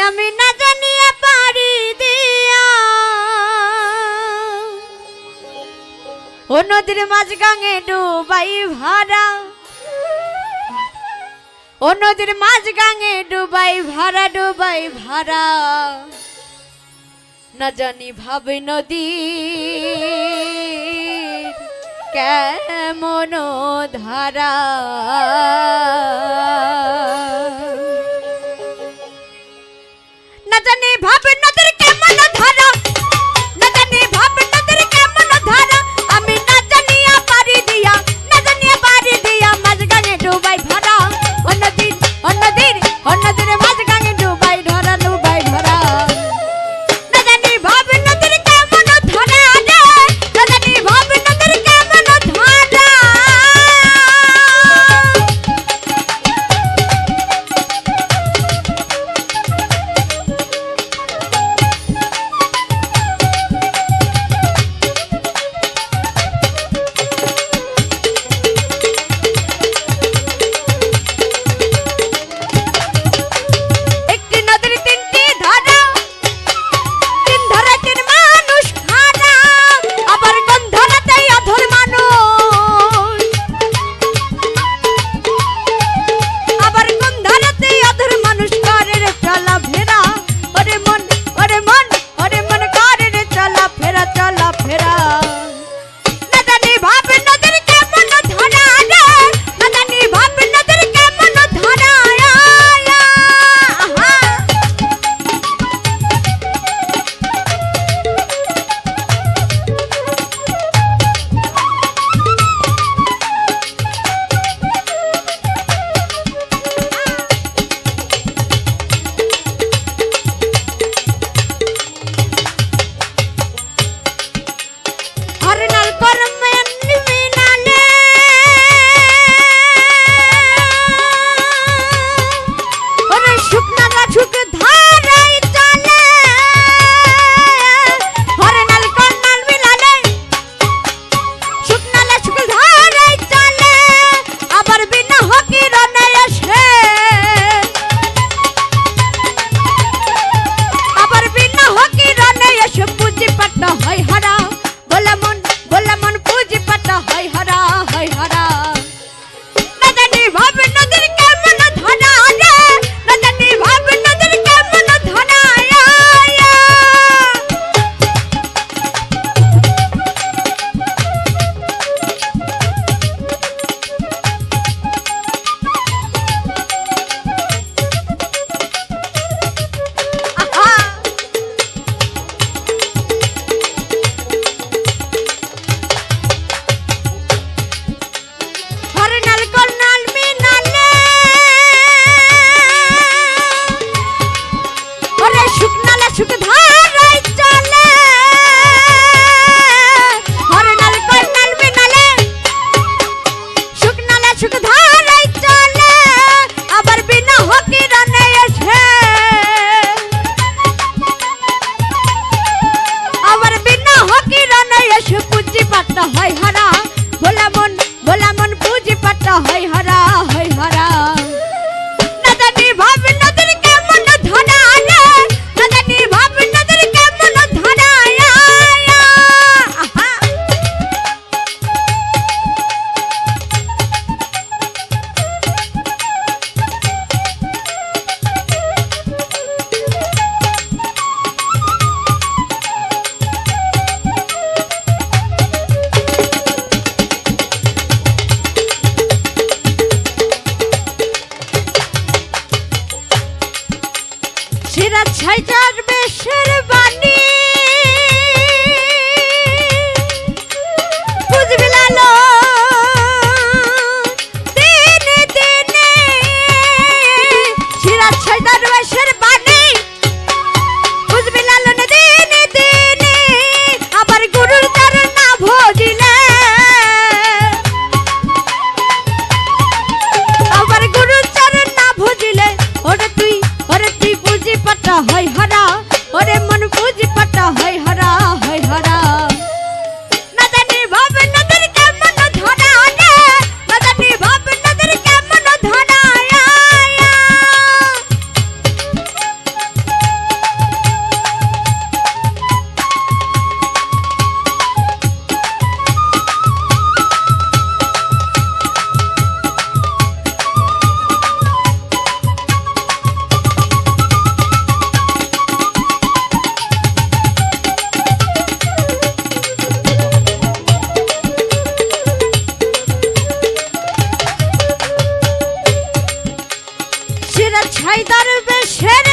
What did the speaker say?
আমি না জানিয়ে পারি দিয়া ও নদীর মাঝ গাঙে ডুবাই ভাড়া ও নদীর মাঝ গাঙে ডুবাই ভাড়া না জানি ভাবে নদী কেমন ধারা না জানি ভাবে নদীর কেমন ধারা না জানি ভাবে নদীর কেমন ধারা আমি না জানিয়া পারি দিয়া মাঝ গাঙে ডুবাই ভাড়া ও নদীর মাঝ গাঙে ডুবাই ভাড়া না জানি ভাবে নদীর কেমন ধারা না জানি ভাবে নদীর কেমন ধারা ছাইটার বেশের বাণী বুঝবি লালো দিনে দিনে সিরাজ ছাইটার বেশের বাণী বুঝবি লালো দিনে দিনে আবার গুরুর চরণ না ভজিলে আবার গুরুর চরণ না ভজিলে ওরে তুই বুঝি পাটা হয় হারা ওরে মন ছাই দরবেশের